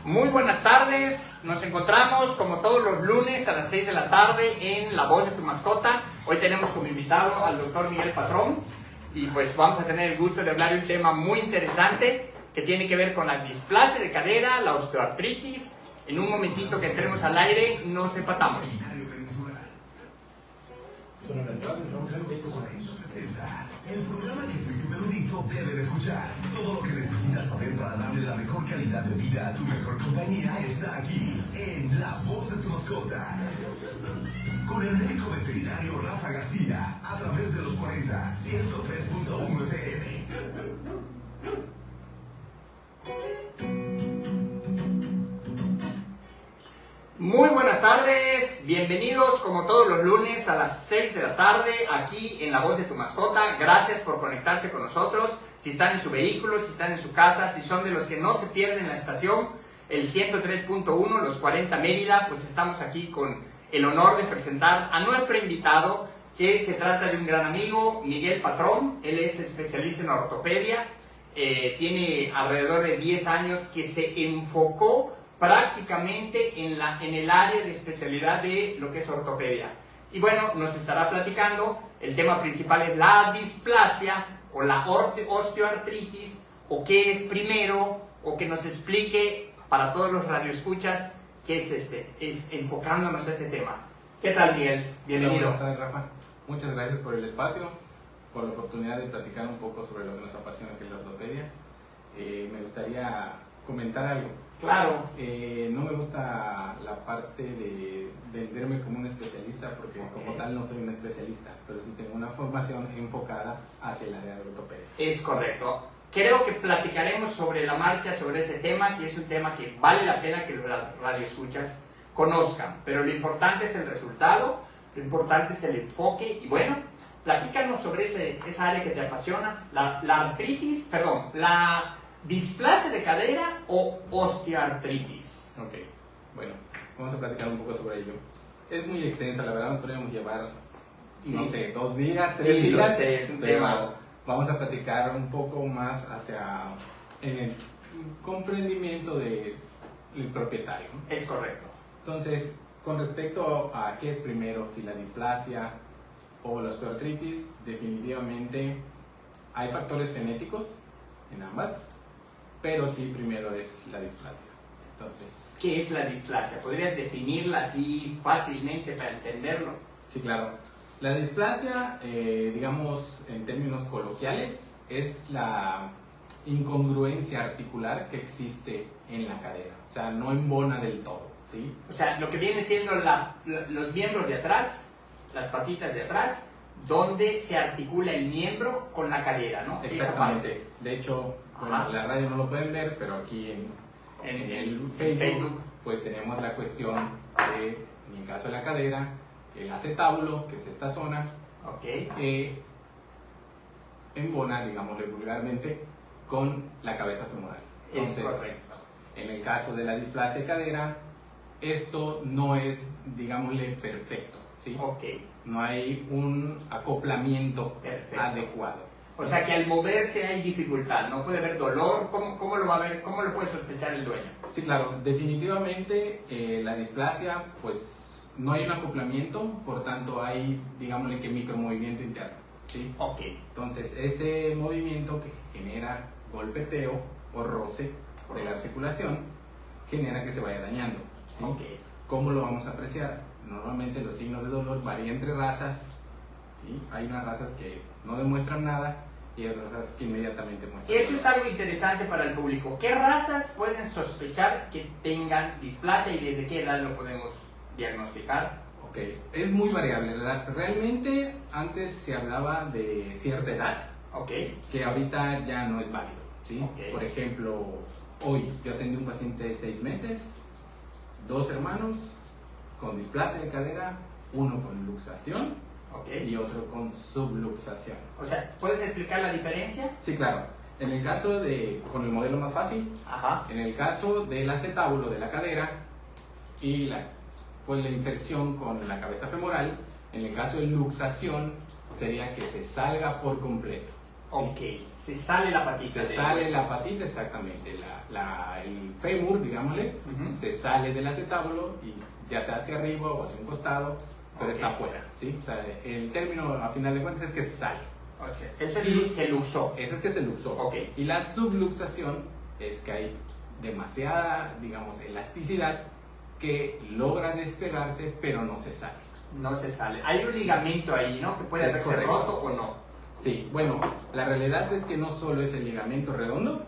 Muy buenas tardes, nos encontramos como todos los lunes a las 6 de la tarde en La Voz de tu Mascota. Hoy tenemos como invitado al doctor Miguel Patrón y pues vamos a tener el gusto de hablar de un tema muy interesante que tiene que ver con la displasia de cadera, la osteoartritis. En un momentito que entremos al aire nos empatamos. El programa que tu equipo erudito debe escuchar. Todo lo que necesitas saber para darle la mejor calidad de vida a tu mejor compañía está aquí, en La Voz de tu Mascota. Con el médico veterinario Rafa García, a través de los 40, 103.1 FM. Muy buenas tardes, bienvenidos como todos los lunes a las 6 de la tarde aquí en La Voz de tu Mascota. Gracias por conectarse con nosotros. Si están en su vehículo, si están en su casa, si son de los que no se pierden la estación, el 103.1, los 40 Mérida, pues estamos aquí con el honor de presentar a nuestro invitado, que se trata de un gran amigo, Miguel Patrón. Él es especialista en ortopedia, tiene alrededor de 10 años que se enfocó prácticamente en el área de especialidad de lo que es ortopedia. Y bueno, nos estará platicando, el tema principal es la displasia o la osteoartritis, o qué es primero, o que nos explique para todos los radioescuchas qué es enfocándonos a ese tema. ¿Qué tal, Miguel? Bienvenido. Buenas tardes, Rafa. Muchas gracias por el espacio, por la oportunidad de platicar un poco sobre lo que nos apasiona, que es la ortopedia. Me gustaría comentar algo. Claro. No me gusta la parte de venderme como un especialista, porque como tal no soy un especialista, pero sí tengo una formación enfocada hacia el área de ortopedia. Es correcto. Creo que platicaremos sobre la marcha, sobre ese tema, que es un tema que vale la pena que los radioescuchas conozcan, pero lo importante es el resultado, lo importante es el enfoque, y bueno, platícanos sobre esa área que te apasiona, la displasia de cadera o osteoartritis. Ok, bueno, vamos a platicar un poco sobre ello. Es muy extensa, la verdad nos podríamos llevar, no sé, 2 días, 3 días, es un pero tema. Vamos a platicar un poco más en el comprendimiento del propietario, ¿no? Es correcto. Entonces, con respecto a qué es primero, si la displasia o la osteoartritis, definitivamente hay factores genéticos en ambas, pero sí primero es la displasia. Entonces, ¿qué es la displasia? ¿Podrías definirla así fácilmente para entenderlo? sí, claro. La displasia, digamos en términos coloquiales, es la incongruencia articular que existe en la cadera. O sea, no embona del todo, ¿sí? O sea, lo que viene siendo los miembros de atrás, las patitas de atrás, donde se articula el miembro con la cadera, ¿no? Exactamente. De hecho, bueno, Ajá. la radio no lo pueden ver, pero aquí en el Facebook, pues tenemos la cuestión de, en el caso de la cadera, el acetábulo, que es esta zona, Ok. que embona, digámosle vulgarmente, con la cabeza femoral. Es correcto. En el caso de la displasia de cadera, esto no es, digámosle, perfecto, ¿sí? Ok. No hay un acoplamiento Perfecto. adecuado. O sea que al moverse hay dificultad, no puede haber dolor. ¿Cómo lo va a ver? ¿Cómo lo puede sospechar el dueño? Sí, claro, definitivamente la displasia, pues no hay un acoplamiento, por tanto hay, digámosle que micromovimiento interno, ¿sí? Ok. Entonces ese movimiento que genera golpeteo o roce de la articulación genera que se vaya dañando, ¿sí? Ok. ¿Cómo lo vamos a apreciar? Normalmente los signos de dolor varían entre razas, ¿sí? Hay unas razas que no demuestran nada y hay otras razas que inmediatamente muestran. Eso es algo interesante para el público. ¿Qué razas pueden sospechar que tengan displasia y desde qué edad lo podemos diagnosticar? Ok, es muy variable. Realmente antes se hablaba de cierta edad, Ok. que ahorita ya no es válido, ¿sí? Ok. Por ejemplo, hoy yo atendí un paciente de 6 meses, 2 hermanos con displasia de cadera, uno con luxación Ok. y otro con subluxación. O sea, ¿puedes explicar la diferencia? Sí, claro. En el caso con el modelo más fácil, Ajá. en el caso del acetábulo de la cadera y la inserción con la cabeza femoral, en el caso de luxación sería que se salga por completo, Ok, se sale la patita. Se sale la patita, exactamente. El fémur, digámosle, se sale del acetábulo y ya sea hacia arriba o hacia un costado, pero está afuera, ¿sí? O sea, el término, a final de cuentas, es que se sale. O sea, eso es se luxó. Eso es que se luxó. Okay. Y la subluxación es que hay demasiada, digamos, elasticidad que logra despegarse, pero no se sale. No se sale. Hay un ligamento ahí, ¿no? Que puede haberse roto o no. Sí, bueno, la realidad es que no solo es el ligamento redondo,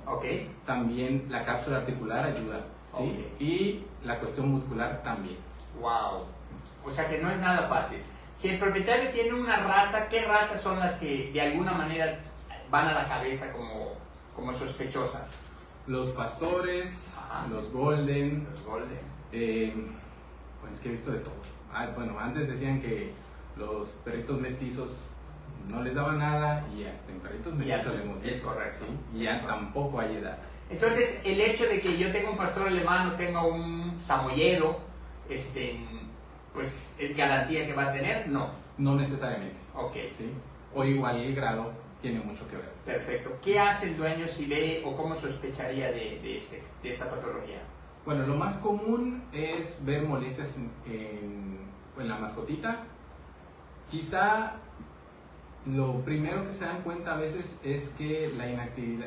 también la cápsula articular ayuda, ¿sí? Y la cuestión muscular también. Wow. O sea que no es nada fácil. Si el propietario tiene una raza, ¿qué razas son las que de alguna manera van a la cabeza como sospechosas? Los pastores, los golden. Los golden. Bueno, es que he visto de todo. Bueno, antes decían que los perritos mestizos no les daban nada y hasta en perritos mestizos es correcto. ¿sí? Y ya tampoco hay edad. Entonces, el hecho de que yo tenga un pastor alemán o tenga un samoyedo, pues es garantía que va a tener, no. No necesariamente. Ok. ¿Sí? O igual el grado tiene mucho que ver. Perfecto. ¿Qué hace el dueño si ve o cómo sospecharía de esta patología? Bueno, lo más común es ver molestias en la mascotita. Quizá lo primero que se dan cuenta a veces es que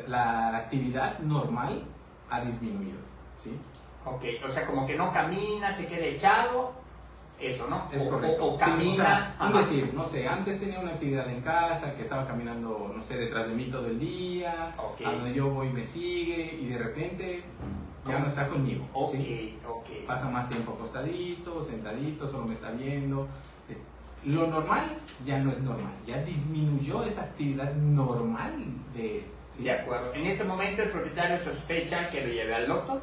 la actividad normal ha disminuido, ¿sí? Ok, o sea, como que no camina, se queda echado, eso, ¿no? Es correcto. O camina. Sí, o sea, un decir, no sé, antes tenía una actividad en casa, que estaba caminando, no sé, detrás de mí todo el día, a donde yo voy me sigue y de repente ya no está conmigo. ¿sí? Pasa más tiempo acostadito, sentadito, solo me está viendo. Lo normal ya no es normal, ya disminuyó esa actividad normal de... ¿sí? De acuerdo. En ese momento el propietario sospecha que lo lleve al doctor.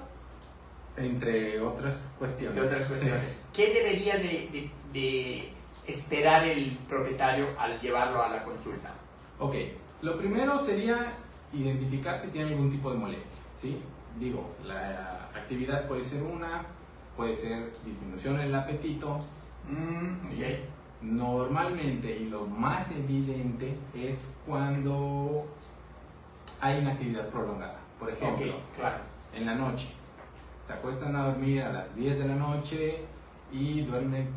Entre otras cuestiones. Sí. ¿Qué debería de esperar el propietario al llevarlo a la consulta? Ok, lo primero sería identificar si tiene algún tipo de molestia, ¿sí? Digo, la actividad puede ser puede ser disminución en el apetito. ¿sí? Okay. Normalmente, y lo más evidente, es cuando hay una actividad prolongada. Por ejemplo, claro. En la noche. Se acuestan a dormir a las 10 de la noche y duermen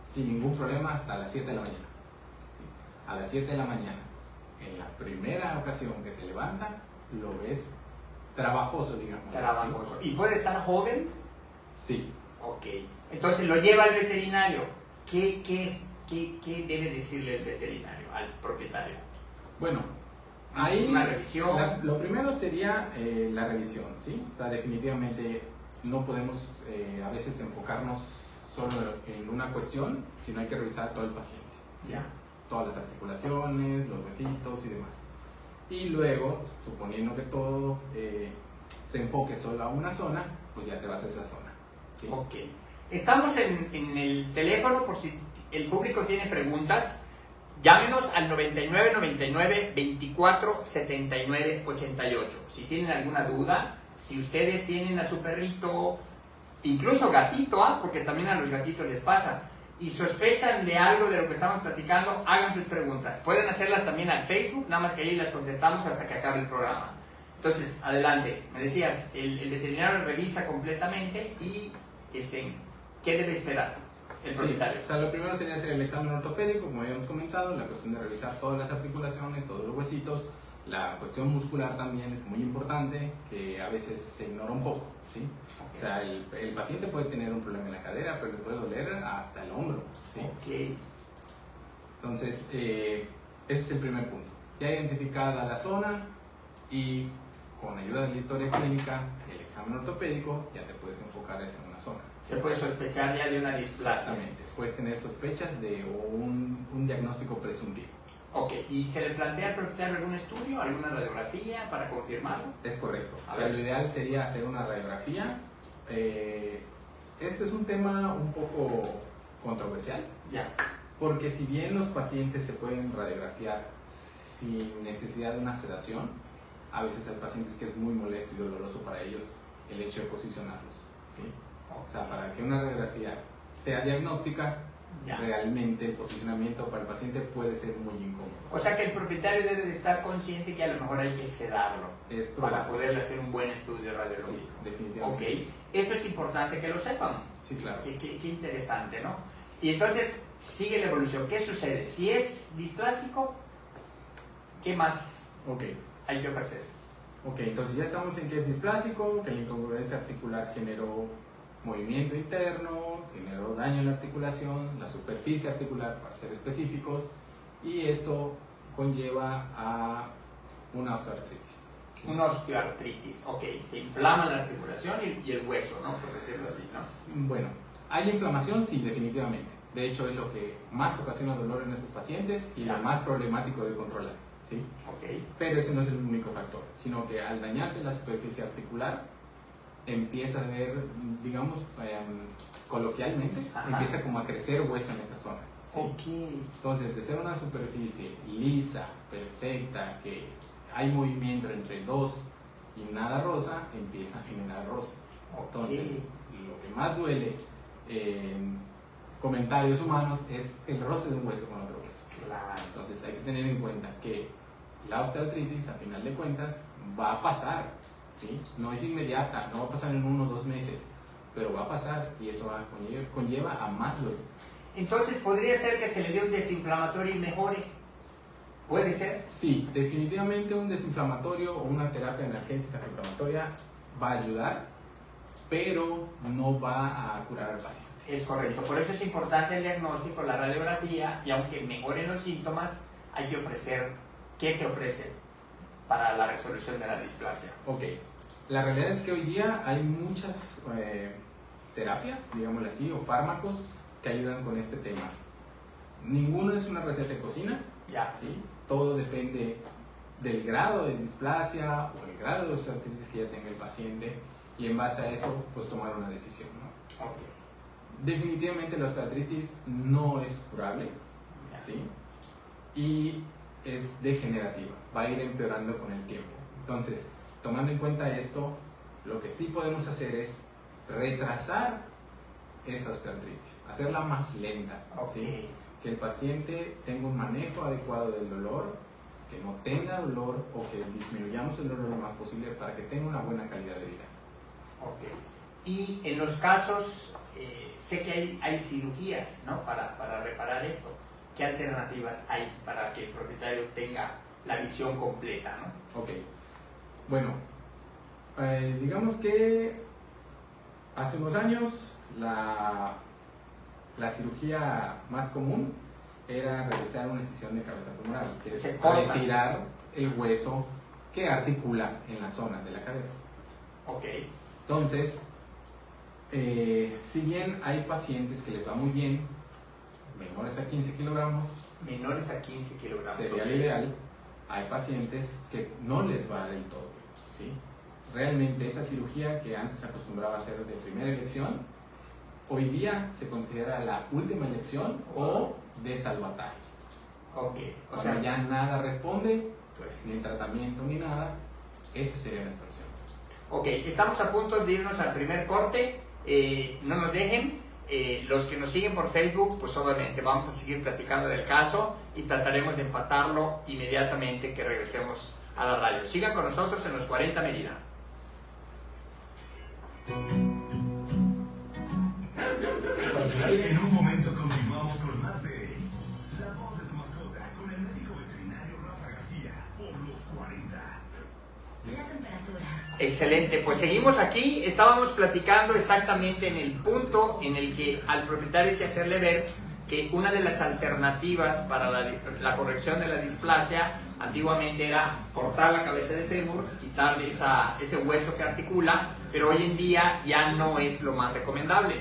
sin ningún problema hasta las 7 de la mañana. ¿sí? A las 7 de la mañana, en la primera ocasión que se levanta, lo ves trabajoso, digamos. Trabajoso. ¿Sí? ¿Y puede estar joven? Sí. Ok. Entonces lo lleva al veterinario. ¿Qué debe decirle el veterinario al propietario? Bueno, ahí una revisión. Lo primero sería la revisión, ¿sí? O sea, definitivamente no podemos a veces enfocarnos solo en una cuestión, sino hay que revisar a todo el paciente. ¿sí? Ya. Todas las articulaciones, los huesitos y demás. Y luego, suponiendo que todo se enfoque solo a una zona, pues ya te vas a esa zona. ¿sí? Ok. Estamos en el teléfono por si el público tiene preguntas. Llámenos al 99 99 24 79 88. Si tienen alguna duda, si ustedes tienen a su perrito, incluso gatito, porque también a los gatitos les pasa, y sospechan de algo de lo que estamos platicando, hagan sus preguntas. Pueden hacerlas también al Facebook, nada más que ahí las contestamos hasta que acabe el programa. Entonces, adelante. Me decías, el veterinario revisa completamente y ¿qué debe esperar el propietario? Sí, o sea, lo primero sería hacer el examen ortopédico, como habíamos comentado, la cuestión de revisar todas las articulaciones, todos los huesitos, la cuestión muscular también es muy importante, que a veces se ignora un poco, ¿sí? O sea, el paciente puede tener un problema en la cadera, pero le puede doler hasta el hombro, ¿sí? Ok. Entonces, ese es el primer punto. Ya identificada la zona y con ayuda de la historia clínica, el examen ortopédico, ya te puedes enfocar en una zona. Se puede sospechar ya de una displasia. Exactamente. Puedes tener sospechas de un diagnóstico presuntivo. Ok, ¿y se le plantea al propietario algún estudio, alguna radiografía para confirmarlo? Es correcto. O sea, lo ideal sería hacer una radiografía. Este es un tema un poco controversial. Ya. Porque si bien los pacientes se pueden radiografiar sin necesidad de una sedación, a veces hay pacientes que es muy molesto y doloroso para ellos el hecho de posicionarlos. ¿sí? O sea, para que una radiografía sea diagnóstica, Ya. realmente el posicionamiento para el paciente puede ser muy incómodo. O sea que el propietario debe de estar consciente que a lo mejor hay que sedarlo Es para probable. poder hacer un buen estudio Sí, radiológico. Ok, definitivamente. esto es importante que lo sepan. Sí, claro. Qué interesante, ¿no? Y entonces sigue la evolución. ¿Qué sucede? Si es displásico, ¿qué más Ok. hay que ofrecer? Ok, entonces ya estamos en que es displásico, que la incongruencia articular generó movimiento interno, generó daño en la articulación, la superficie articular para ser específicos, y esto conlleva a una osteoartritis. Una osteoartritis, ok. Se inflama la articulación y el hueso, ¿no? Por decirlo así, ¿no? Bueno, ¿hay inflamación? Sí, definitivamente. De hecho, es lo que más ocasiona dolor en estos pacientes y lo más problemático de controlar, ¿sí? Ok. Pero ese no es el único factor, sino que al dañarse la superficie articular, empieza a ver, digamos, coloquialmente, Ajá. empieza como a crecer hueso en esta zona, ¿sí? Ok. Entonces, de ser una superficie lisa, perfecta, que hay movimiento entre dos y nada rosa, empieza a generar rosa. Entonces, lo que más duele en comentarios humanos es el roce de un hueso con otro hueso. Claro. Entonces, hay que tener en cuenta que la osteoartritis, a final de cuentas, va a pasar, ¿sí? No es inmediata, no va a pasar en 1 o 2 meses, pero va a pasar y eso conlleva a más dolor. Entonces, ¿podría ser que se le dé un desinflamatorio y mejore? ¿Puede ser? Sí, definitivamente un desinflamatorio o una terapia analgésica antiinflamatoria va a ayudar, pero no va a curar al paciente. Es correcto. Por eso es importante el diagnóstico, la radiografía, y aunque mejoren los síntomas, hay que ofrecer, ¿qué se ofrece para la resolución de la displasia? Ok, la realidad es que hoy día hay muchas terapias, digámoslo así, o fármacos que ayudan con este tema. Ninguno es una receta de cocina, Ya. ¿sí? Todo depende del grado de displasia o el grado de osteoartritis que ya tenga el paciente y en base a eso, pues tomar una decisión, ¿no? Ok. Definitivamente la osteoartritis no es curable, Ya. ¿sí? Y es degenerativa, va a ir empeorando con el tiempo. Entonces, tomando en cuenta esto, lo que sí podemos hacer es retrasar esa osteoartritis, hacerla más lenta, ¿sí? Ok. Que el paciente tenga un manejo adecuado del dolor, que no tenga dolor o que disminuyamos el dolor lo más posible para que tenga una buena calidad de vida. Ok. Y en los casos, sé que hay cirugías, ¿no? Para reparar esto. ¿Qué alternativas hay para que el propietario tenga la visión completa, ¿no? Ok, bueno, digamos que hace unos años la cirugía más común era realizar una incisión de cabeza femoral, que Se es corta. retirar el hueso que articula en la zona de la cadera. Ok. Entonces, si bien hay pacientes que les va muy bien, menores a 15 kilogramos, Menores a 15 kilogramos. sería ok. lo ideal, hay pacientes que no les va del todo bien, ¿sí? Realmente esa cirugía que antes se acostumbraba a hacer de primera elección, hoy día se considera la última elección o de salvataje. Ok. O O sea, sea, ya nada responde, pues. ni tratamiento ni nada, esa sería nuestra opción. Ok, estamos a punto de irnos al primer corte. No nos dejen. Los que nos siguen por Facebook, pues obviamente vamos a seguir platicando del caso y trataremos de empatarlo inmediatamente que regresemos a la radio. Sigan con nosotros en los 40 Mérida. En un momento continuamos con más de La Voz de tu Mascota con el médico veterinario Rafa García por los 40. La temperatura. Excelente, pues seguimos aquí. Estábamos platicando exactamente en el punto en el que al propietario hay que hacerle ver que una de las alternativas para la corrección de la displasia antiguamente era cortar la cabeza de fémur, quitarle ese hueso que articula, pero hoy en día ya no es lo más recomendable.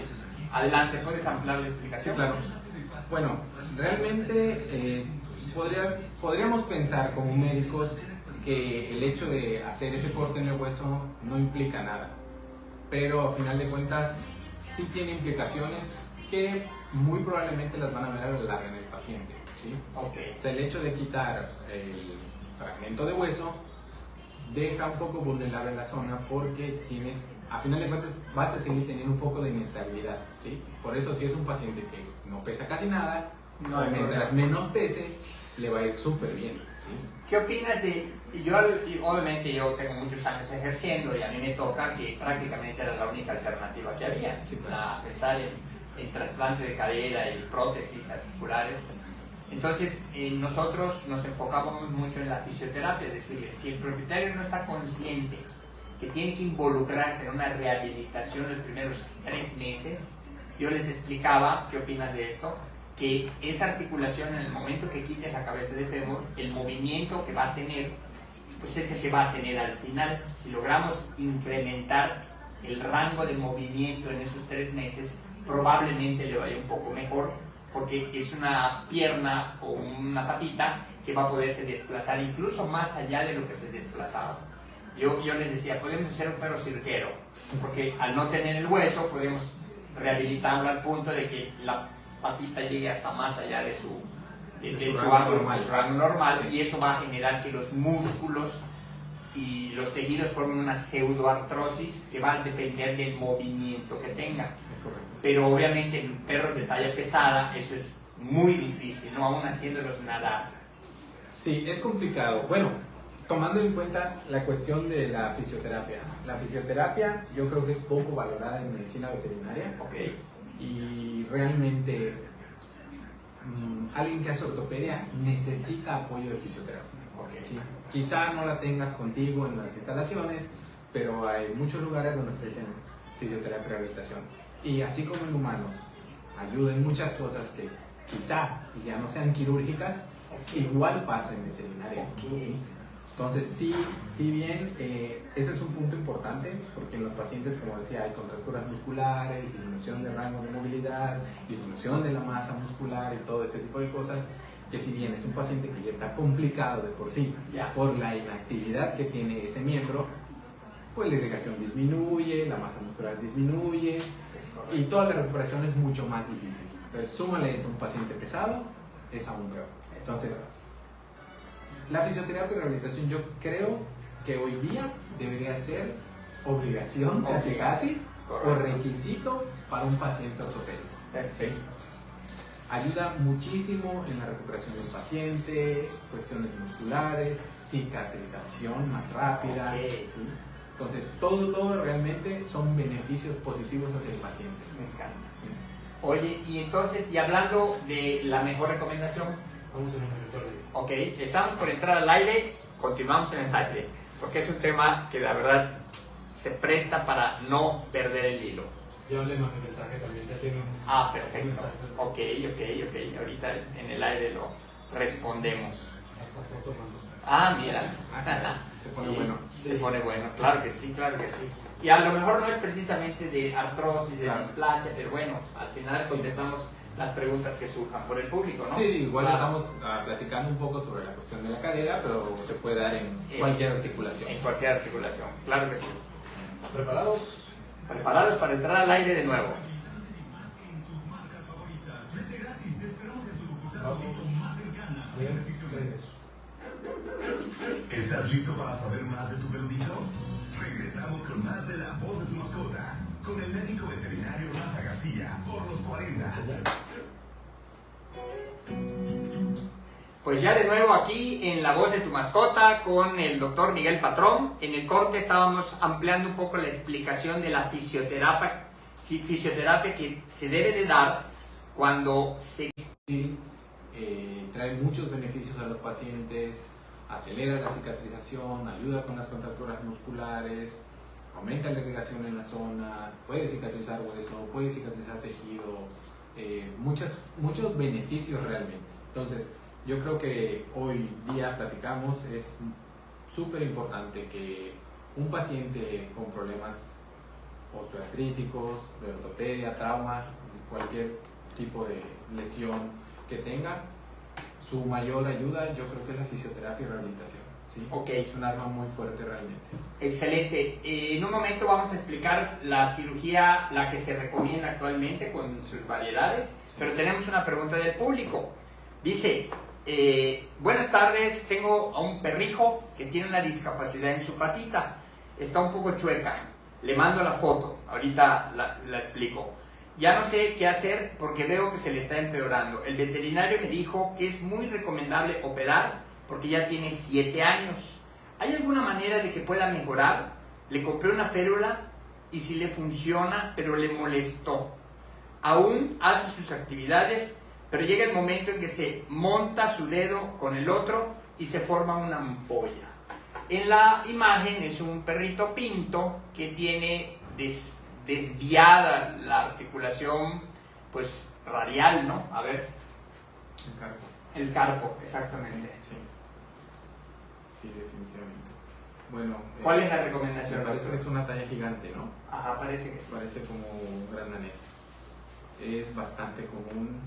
Adelante, ¿puedes ampliar la explicación? Sí, claro. Bueno, realmente podríamos pensar como médicos que el hecho de hacer ese corte en el hueso no implica nada, pero a final de cuentas sí tiene implicaciones que muy probablemente las van a ver a la larga en el paciente, ¿sí? Ok. O sea, el hecho de quitar el fragmento de hueso deja un poco vulnerable la zona porque tienes, a final de cuentas, vas a seguir teniendo un poco de inestabilidad, ¿sí? Por eso si es un paciente que no pesa casi nada, No hay mientras problema. menos pese, le va a ir súper bien, ¿sí? ¿Qué opinas de, obviamente yo tengo muchos años ejerciendo y a mí me toca que prácticamente era la única alternativa que había, Sí, claro. pensar en trasplante de cadera y prótesis articulares. Entonces nosotros nos enfocábamos mucho en la fisioterapia, es decir, si el propietario no está consciente que tiene que involucrarse en una rehabilitación los primeros 3 meses, yo les explicaba, ¿qué opinas de esto? Que esa articulación en el momento que quites la cabeza de fémur, el movimiento que va a tener, pues es el que va a tener al final. Si logramos incrementar el rango de movimiento en esos 3 meses, probablemente le vaya un poco mejor, porque es una pierna o una patita que va a poderse desplazar incluso más allá de lo que se desplazaba. Yo les decía, podemos hacer un perro cirquero, porque al no tener el hueso podemos rehabilitarlo al punto de que la patita llegue hasta más allá de su rango normal, Sí. y eso va a generar que los músculos y los tejidos formen una pseudoartrosis que va a depender del movimiento que tenga. Es correcto. Pero obviamente en perros de talla pesada eso es muy difícil, ¿no? Aún haciéndolos nadar. Sí, es complicado. Bueno, tomando en cuenta la cuestión de la fisioterapia. La fisioterapia yo creo que es poco valorada en medicina veterinaria. Ok. Y realmente alguien que hace ortopedia necesita apoyo de fisioterapia. Ok. ¿Sí? Quizá no la tengas contigo en las instalaciones, pero hay muchos lugares donde ofrecen fisioterapia y rehabilitación. Y así como en humanos ayuda en muchas cosas que quizá ya no sean quirúrgicas, igual pasa en veterinaria. Ok. Entonces, sí bien, ese es un punto importante, porque en los pacientes, como decía, hay contracturas musculares, disminución de rango de movilidad, disminución de la masa muscular y todo este tipo de cosas, que si bien es un paciente que ya está complicado de por sí, Ya. por la inactividad que tiene ese miembro, pues la irrigación disminuye, la masa muscular disminuye, Es correcto. y toda la recuperación es mucho más difícil. Entonces, súmale eso a un paciente pesado, es aún peor. Entonces, la fisioterapia y rehabilitación yo creo que hoy día debería ser obligación, casi, o Correcto. requisito para un paciente ortopédico. Perfecto. Ayuda muchísimo en la recuperación del paciente, cuestiones musculares, cicatrización más rápida. Ok. ¿Sí? Entonces, todo realmente son beneficios positivos hacia el paciente. Me encanta. Oye, y entonces, y hablando de la mejor recomendación, Vamos en un minuto de... ok, estamos por entrar al aire, continuamos en el aire, porque es un tema que la verdad se presta para no perder el hilo. Yo le mandé mensaje también, ya tiene un... Ah, perfecto. Ok, ahorita en el aire lo respondemos. Hasta foto mando. Ah, mira. Se pone Sí, bueno. Se pone bueno, claro que sí, claro que sí. Y a lo mejor no es precisamente de artrosis, de Claro. displasia, pero bueno, al final contestamos las preguntas que surjan por el público, ¿no? Sí, igual Claro. estamos platicando un poco sobre la cuestión de la cadera, pero se puede dar en cualquier articulación. En cualquier articulación, claro que sí. ¿Preparados? Preparados para entrar al aire de nuevo. Vamos. Bien, regreso. ¿Estás listo para saber más de tu peludito? Regresamos con más de La Voz de tu Mascota, con el médico veterinario Rafa García, por los 40. Pues ya de nuevo aquí en La Voz de tu Mascota con el doctor Miguel Patrón. En el corte estábamos ampliando un poco la explicación de la fisioterapia que se debe de dar cuando se... Trae muchos beneficios a los pacientes, acelera la cicatrización, ayuda con las contracturas musculares, aumenta la irrigación en la zona, puede cicatrizar hueso, puede cicatrizar tejido, muchos beneficios realmente. Entonces, yo creo que hoy día platicamos, es súper importante que un paciente con problemas osteoartríticos, de ortopedia, trauma, cualquier tipo de lesión que tenga, su mayor ayuda yo creo que es la fisioterapia y rehabilitación. ¿Sí? Ok. Es un arma muy fuerte realmente. Excelente. En un momento vamos a explicar la cirugía, la que se recomienda actualmente con sus variedades, pero tenemos una pregunta del público. Dice, Buenas tardes, tengo a un perrijo que tiene una discapacidad en su patita, está un poco chueca, le mando la foto, ahorita la explico. Ya no sé qué hacer porque veo que se le está empeorando. El veterinario me dijo que es muy recomendable operar porque ya tiene 7 años. ¿Hay alguna manera de que pueda mejorar? Le compré una férula y sí le funciona, pero le molestó. Aún hace sus actividades, pero llega el momento en que se monta su dedo con el otro y se forma una ampolla. En la imagen es un perrito pinto que tiene desviada la articulación pues radial, ¿no? A ver. El carpo. El carpo, exactamente. Sí. Sí, definitivamente. Bueno. ¿Cuál es la recomendación? Me parece que es una talla gigante, ¿no? Ajá, parece que sí. Parece como un gran danés. Es bastante común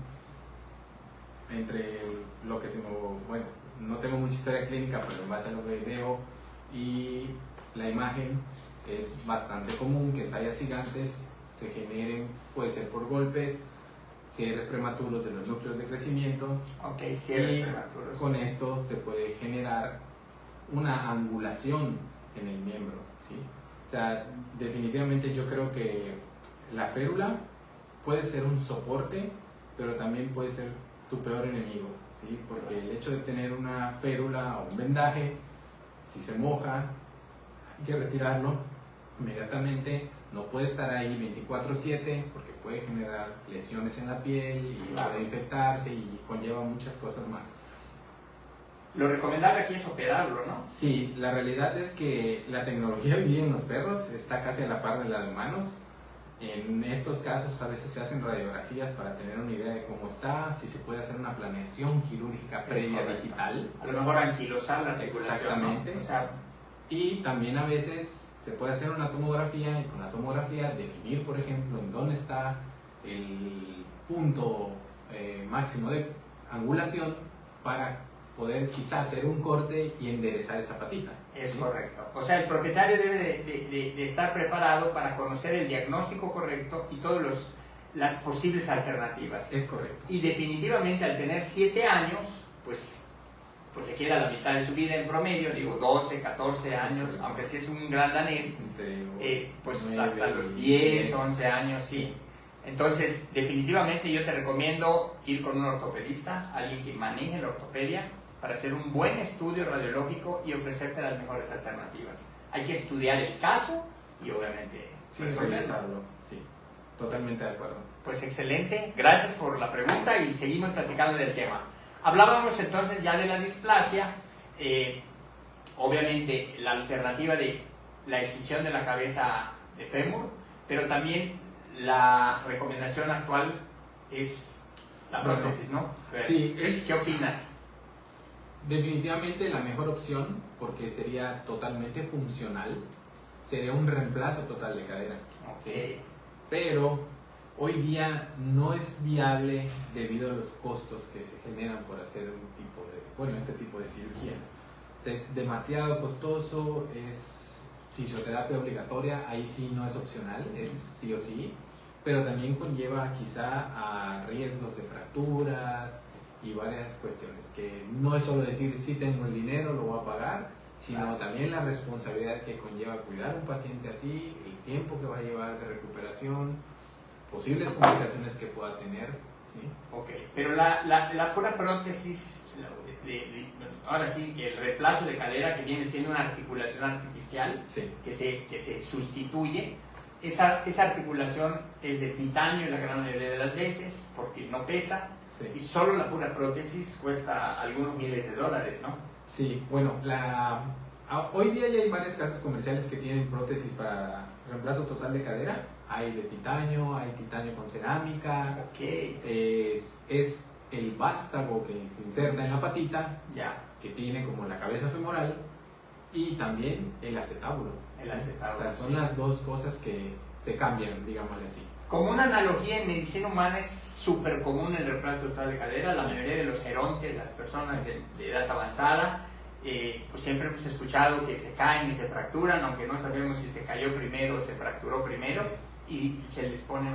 entre lo que se me... Bueno, no tengo mucha historia clínica, pero en base a lo que veo y la imagen, es bastante común que en tallas gigantes se generen, puede ser por golpes, cierres prematuros de los núcleos de crecimiento. Ok, cierres y prematuros. con esto se puede generar una angulación en el miembro, ¿sí? O sea, definitivamente yo creo que la férula puede ser un soporte, pero también puede ser tu peor enemigo, ¿sí? Porque el hecho de tener una férula o un vendaje, si se moja, hay que retirarlo inmediatamente. No puede estar ahí 24/7 porque puede generar lesiones en la piel y puede infectarse y conlleva muchas cosas más. Lo recomendable aquí es operarlo, ¿no? Sí, la realidad es que la tecnología hoy día en los perros está casi a la par de la de humanos. En estos casos a veces se hacen radiografías para tener una idea de cómo está, si se puede hacer una planeación quirúrgica previa digital. A lo mejor anquilosar la articulación. Exactamente. ¿no? O sea, y también a veces se puede hacer una tomografía y con la tomografía definir, por ejemplo, en dónde está el punto máximo de angulación para poder quizás hacer un corte y enderezar esa patita. es ¿sí? correcto. O sea, el propietario debe de estar preparado para conocer el diagnóstico correcto y todas las posibles alternativas. Es correcto. Y definitivamente al tener 7 años, pues le queda la mitad de su vida en promedio, digo 12, 14 años, aunque sí es un gran danés, pues 9 hasta los y 10, 11 años, sí. Entonces, definitivamente yo te recomiendo ir con un ortopedista, alguien que maneje la ortopedia, para hacer un buen estudio radiológico y ofrecerte las mejores alternativas. Hay que estudiar el caso y obviamente Sí, resolverlo. revisarlo. Sí, totalmente de acuerdo. Pues excelente, gracias por la pregunta y seguimos platicando del tema. Hablábamos entonces ya de la displasia, obviamente la alternativa de la excisión de la cabeza de fémur, pero también la recomendación actual es la prótesis, ¿no? Sí, ¿Qué opinas? Definitivamente la mejor opción, porque sería totalmente funcional, sería un reemplazo total de cadera. Ok. Pero hoy día no es viable debido a los costos que se generan por hacer este tipo de cirugía. Es demasiado costoso, es fisioterapia obligatoria, ahí sí no es opcional, es sí o sí, pero también conlleva quizá a riesgos de fracturas y varias cuestiones, que no es solo decir si tengo el dinero lo voy a pagar, sino también la responsabilidad que conlleva cuidar a un paciente así, el tiempo que va a llevar de recuperación, posibles complicaciones que pueda tener. ¿Sí? Ok, pero la pura prótesis, ahora sí, el reemplazo de cadera que viene siendo una articulación artificial Sí. que se sustituye, esa articulación es de titanio la gran mayoría de las veces porque no pesa Sí. y solo la pura prótesis cuesta algunos miles de dólares, ¿no? Sí, bueno, hoy día ya hay varias casas comerciales que tienen prótesis para reemplazo total de cadera. Hay de titanio, hay titanio con cerámica. Ok, Es el vástago que se inserta en la patita, ya, que tiene como la cabeza femoral, y también el acetábulo. el acetábulo, O sea, son sí. las dos cosas que se cambian, digámosle así. Como una analogía, en medicina humana es súper común el reemplazo total de cadera. La mayoría de los gerontes, las personas de edad avanzada, pues siempre hemos escuchado que se caen y se fracturan, aunque no sabemos si se cayó primero o se fracturó primero, y se les pone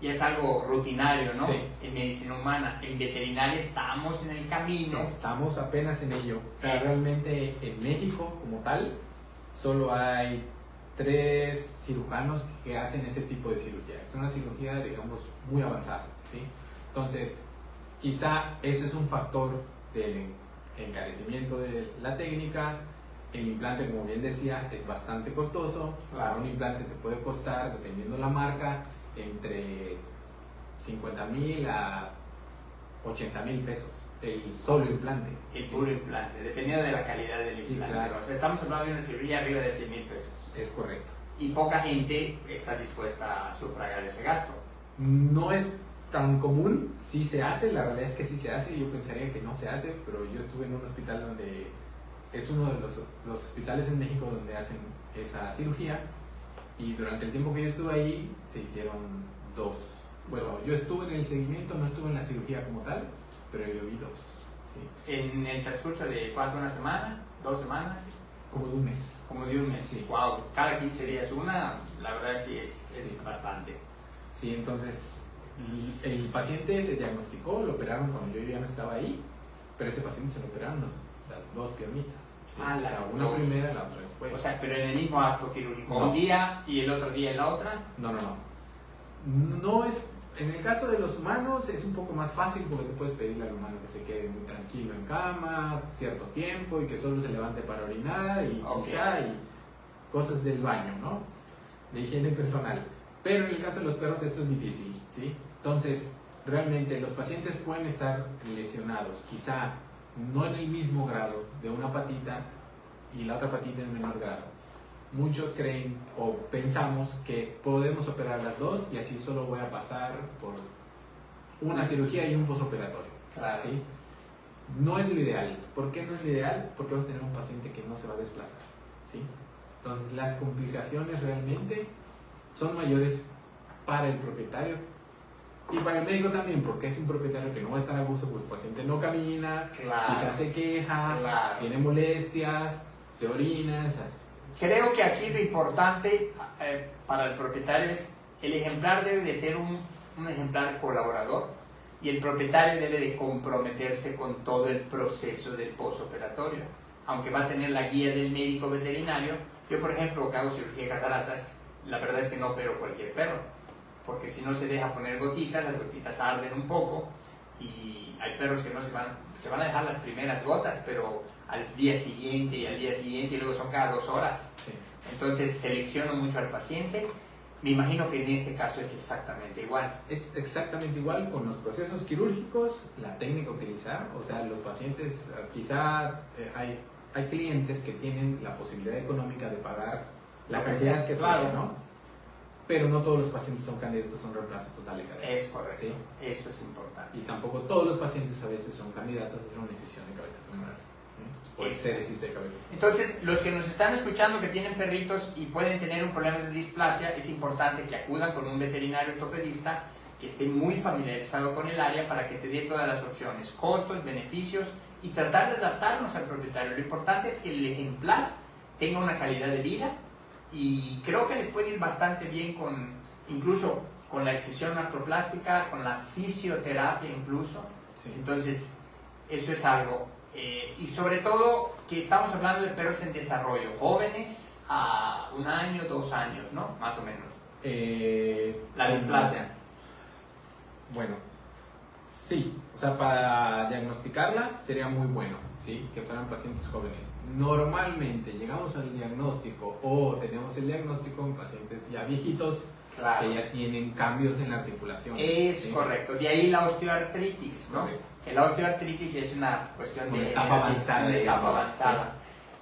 y es algo rutinario, ¿no? Sí. En medicina humana. En veterinaria estamos en el camino. Estamos apenas en ello. O sea, Eso. realmente en México, como tal, solo hay 3 cirujanos que hacen ese tipo de cirugía. Es una cirugía, digamos, muy avanzada, ¿sí? Entonces, quizá eso es un factor del encarecimiento de la técnica. El implante, como bien decía, es bastante costoso. Claro. O sea, un implante te puede costar, dependiendo la marca, entre 50,000 a 80,000 pesos el solo implante. El puro implante, dependiendo de la calidad del Sí, implante. claro. O sea, estamos hablando de una cirugía arriba de 100,000 pesos. Es correcto. Y poca gente está dispuesta a sufragar ese gasto. No es tan común, sí se hace, la realidad es que sí se hace, yo pensaría que no se hace, pero yo estuve en un hospital donde es uno de los hospitales en México donde hacen esa cirugía, y durante el tiempo que yo estuve ahí se hicieron 2. Bueno, yo estuve en el seguimiento, no estuve en la cirugía como tal, pero yo vi 2, sí. En el transcurso de ¿cuánto? ¿Una semana? ¿2 semanas? Como de un mes. Como de un mes. Sí. Wow, cada 15 días una, la verdad sí es Sí. bastante. Sí, entonces el paciente se diagnosticó, lo operaron cuando yo ya no estaba ahí, pero ese paciente se lo operaron las 2 piernitas. ¿sí? Ah, O sea, las una dos. primera, la otra después. O sea, pero en el mismo acto quirúrgico, No. un día y el otro día en la otra. No. No es, en el caso de los humanos es un poco más fácil porque tú puedes pedirle al humano que se quede muy tranquilo en cama cierto tiempo y que solo se levante para orinar y Ok. quizá y cosas del baño, ¿no? De higiene personal. Pero en el caso de los perros esto es difícil, ¿sí? Entonces, realmente los pacientes pueden estar lesionados, quizá no en el mismo grado de una patita y la otra patita en menor grado. Muchos creen o pensamos que podemos operar las 2 y así solo voy a pasar por una cirugía y un posoperatorio. Claro. ¿sí? No es lo ideal. ¿Por qué no es lo ideal? Porque vas a tener un paciente que no se va a desplazar. ¿sí? Entonces las complicaciones realmente son mayores para el propietario y para el médico también, porque es un propietario que no va a estar a gusto porque su paciente no camina, Claro. quizás se queja, Claro. tiene molestias, se orina, Creo que aquí lo importante para el propietario es el ejemplar debe de ser un ejemplar colaborador y el propietario debe de comprometerse con todo el proceso del postoperatorio. Aunque va a tener la guía del médico veterinario, yo por ejemplo que hago cirugía de cataratas, la verdad es que no opero cualquier perro, porque si no se deja poner gotitas, las gotitas arden un poco y hay perros que no se van a dejar las primeras gotas, pero al día siguiente y al día siguiente y luego son cada 2 horas. Sí. Entonces selecciono mucho al paciente. Me imagino que en este caso es exactamente igual. Es exactamente igual con los procesos quirúrgicos, la técnica a utilizar, o sea, los pacientes, quizá hay clientes que tienen la posibilidad económica de pagar la Lo que cantidad sea, que claro. fuese, ¿no? Pero no todos los pacientes son candidatos a un reemplazo total de cadera. Es correcto. Sí. Eso es importante. Y tampoco todos los pacientes a veces son candidatos a una incisión de cabeza femoral. ¿sí? O el Exacto. CDCista de cabello. Entonces, los que nos están escuchando que tienen perritos y pueden tener un problema de displasia, es importante que acudan con un veterinario ortopedista que esté muy familiarizado con el área para que te dé todas las opciones, costos, beneficios y tratar de adaptarnos al propietario. Lo importante es que el ejemplar tenga una calidad de vida y creo que les puede ir bastante bien incluso con la excisión artroplástica, con la fisioterapia incluso. Sí. Entonces, eso es algo. Y sobre todo que estamos hablando de perros en desarrollo, jóvenes a 1 año, 2 años, ¿no? Más o menos. La displasia. Bueno, sí, o sea, para diagnosticarla sería muy bueno, ¿sí? Que fueran pacientes jóvenes. Normalmente llegamos al diagnóstico o tenemos el diagnóstico en pacientes ya viejitos Claro. que ya tienen cambios en la articulación. Es ¿sí? correcto. De ahí la osteoartritis, ¿no? Correcto. Que la osteoartritis es una cuestión Una de etapa avanzada, una etapa digamos. avanzada.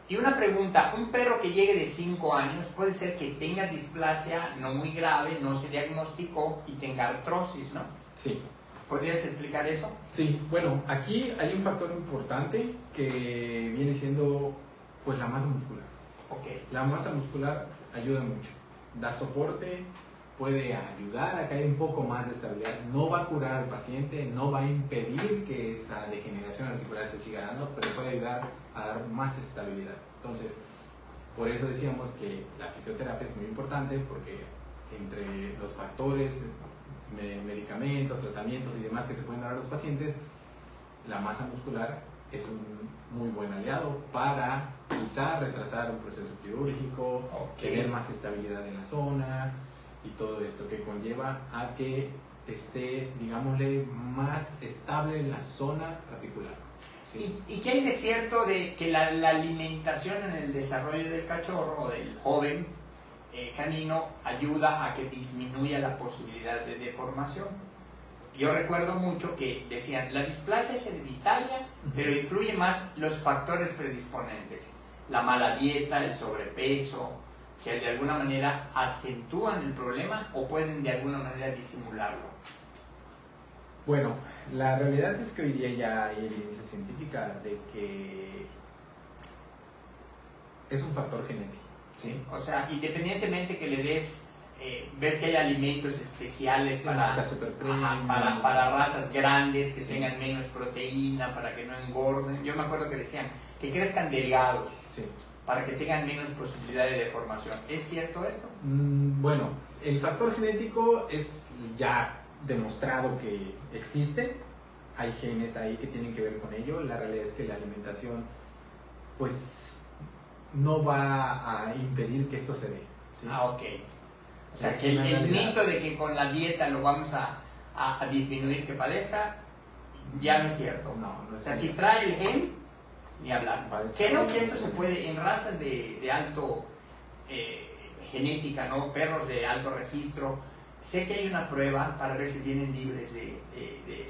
Y una pregunta, un perro que llegue de 5 años puede ser que tenga displasia no muy grave, no se diagnosticó y tenga artrosis, ¿no? Sí. ¿Podrías explicar eso? Sí, bueno, aquí hay un factor importante que viene siendo pues la masa muscular. Ok. La masa muscular ayuda mucho, da soporte, puede ayudar a que haya un poco más de estabilidad. No va a curar al paciente, no va a impedir que esa degeneración articular se siga dando, pero puede ayudar a dar más estabilidad. Entonces, por eso decíamos que la fisioterapia es muy importante porque entre los factores, medicamentos, tratamientos y demás que se pueden dar a los pacientes, la masa muscular es un muy buen aliado para quizá retrasar un proceso quirúrgico, tener más estabilidad en la zona y todo esto que conlleva a que esté, digámosle, más estable en la zona articular. ¿Sí? ¿Y qué hay de cierto de que la alimentación en el desarrollo del cachorro o del joven canino ayuda a que disminuya la posibilidad de deformación? Yo recuerdo mucho que decían, la displasia es hereditaria, pero influye más los factores predisponentes, la mala dieta, el sobrepeso, que de alguna manera acentúan el problema o pueden de alguna manera disimularlo. Bueno, la realidad es que hoy día ya hay evidencia científica de que es un factor genético. ¿Sí? O sea, independientemente que le des, ves que hay alimentos especiales para razas grandes que tengan menos proteína, para que no engorden. Yo me acuerdo que decían que crezcan delgados, sí, para que tengan menos posibilidad de deformación. ¿Es cierto esto? Bueno, el factor genético es ya demostrado que existe. Hay genes ahí que tienen que ver con ello. La realidad es que la alimentación, pues, no va a impedir que esto se dé. ¿Sí? Ah, ok. O sea, que el mito de que con la dieta lo vamos a disminuir que padezca, ya no es cierto. No, no es o sea, cierto. si trae el gen, ni hablar. Creo que esto se puede. puede, en razas de alto genética, ¿no? Perros de alto registro, sé que hay una prueba para ver si vienen libres de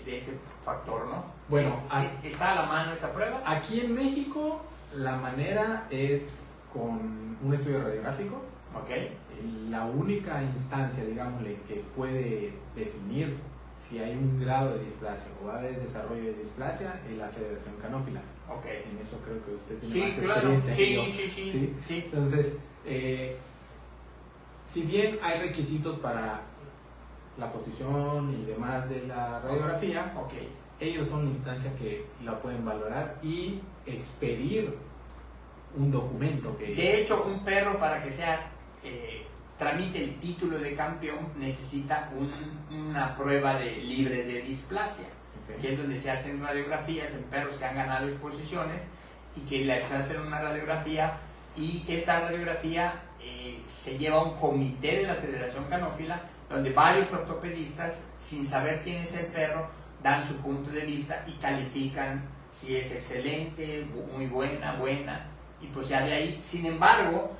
este factor, ¿no? Bueno, ¿está a la mano esa prueba? Aquí en México la manera es con un estudio radiográfico. Ok. La única instancia, digámosle, que puede definir si hay un grado de displasia o va a haber desarrollo de displasia es la Federación Canófila. Ok. En eso creo que usted tiene más claro. experiencia que yo. Sí. Entonces, si bien hay requisitos para la posición y demás de la radiografía, okay, ellos son la instancia que la pueden valorar y expedir un documento que... De hecho, un perro para que sea tramite el título de campeón necesita una prueba libre de displasia, okay, que es donde se hacen radiografías en perros que han ganado exposiciones y que les hacen una radiografía, y esta radiografía se lleva a un comité de la Federación Canófila donde varios ortopedistas, sin saber quién es el perro, dan su punto de vista y califican si es excelente, muy buena, y pues ya de ahí. Sin embargo,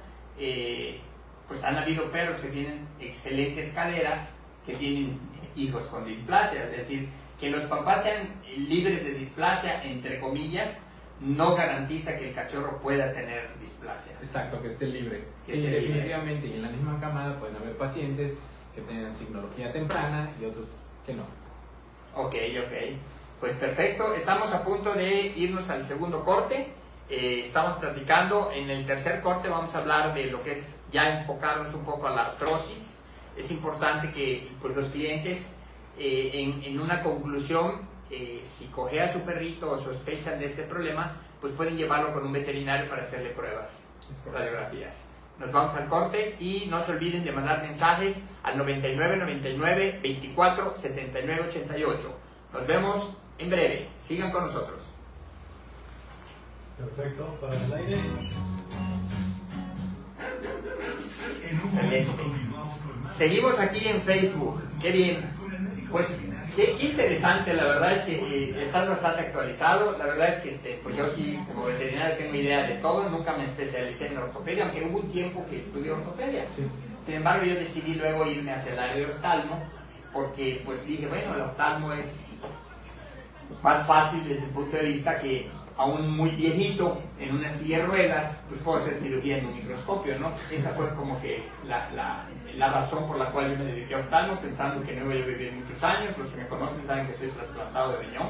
pues han habido perros que tienen excelentes caderas, que tienen hijos con displasia, es decir, que los papás sean libres de displasia, entre comillas, no garantiza que el cachorro pueda tener displasia. Exacto, que esté libre. Que sí, esté definitivamente, y en la misma camada pueden haber pacientes que tengan signología temprana y otros que no. Ok. Pues perfecto, estamos a punto de irnos al segundo corte. Estamos platicando, en el tercer corte vamos a hablar de lo que es ya enfocarnos un poco a la artrosis. Es importante que pues, los clientes en una conclusión, si cojea a su perrito o sospechan de este problema, pues pueden llevarlo con un veterinario para hacerle pruebas, radiografías. Nos vamos al corte y no se olviden de mandar mensajes al 9999 24 79 88. Nos vemos en breve, sigan con nosotros. Perfecto, para el aire. Excelente. Seguimos aquí en Facebook, qué bien. Pues qué interesante, la verdad es que estás bastante actualizado. La verdad es que pues yo sí, como veterinario, tengo idea de todo. Nunca me especialicé en ortopedia, aunque hubo un tiempo que estudié ortopedia. Sí. Sin embargo, yo decidí luego irme hacia el área de oftalmo, porque pues dije, bueno, el oftalmo es más fácil desde el punto de vista que aún muy viejito, en una silla de ruedas, pues puedo hacer cirugía en un microscopio, ¿no? Esa fue como que la razón por la cual yo me dediqué a oftalmo, pensando que no iba a vivir muchos años. Los que me conocen saben que soy trasplantado de riñón,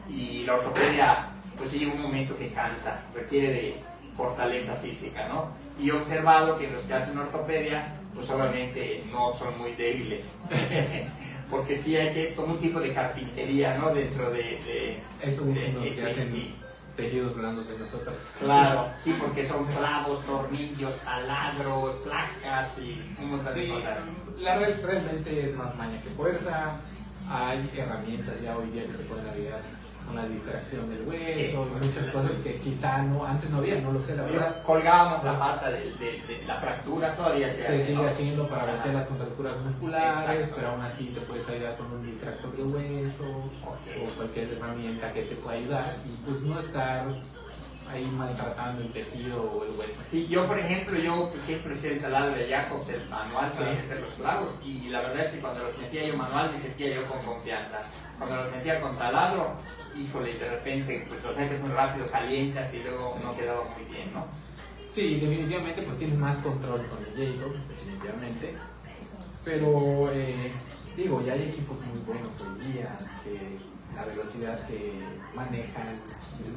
y la ortopedia, pues sí, llega un momento que cansa, requiere de fortaleza física, ¿no? Y he observado que los que hacen ortopedia, pues obviamente no son muy débiles, porque sí hay que, es como un tipo de carpintería, ¿no? Dentro de eso dicen los que hacen sí. tejidos blandos de nosotros. Claro, sí, porque son clavos, tornillos, taladro, placas y un montón de Sí, cosas. realmente es más maña que fuerza. Hay herramientas ya hoy día que te pueden ayudar con la distracción del hueso Eso. y muchas cosas que quizá antes no había, no lo sé, la verdad. Colgábamos la pata de la fractura, todavía se Se hace, sigue ¿no? haciendo para vencer las contracturas musculares, Exacto. pero aún así te puedes ayudar con un distractor de hueso Ok. o cualquier herramienta que te pueda ayudar y pues no estar ahí maltratando el tejido o el hueso. Sí, yo por ejemplo, yo pues, siempre usé el taladro de Jacobs, el manual para Sí. meter los clavos, y la verdad es que cuando los metía yo manual me sentía yo con confianza. Cuando los metía con taladro, híjole, de repente pues los metes muy rápido, calientas y luego Sí. no quedaba muy bien, ¿no? Sí, definitivamente pues tienes más control con el Jacobs, definitivamente, pero digo, ya hay equipos muy buenos hoy día que la velocidad que manejan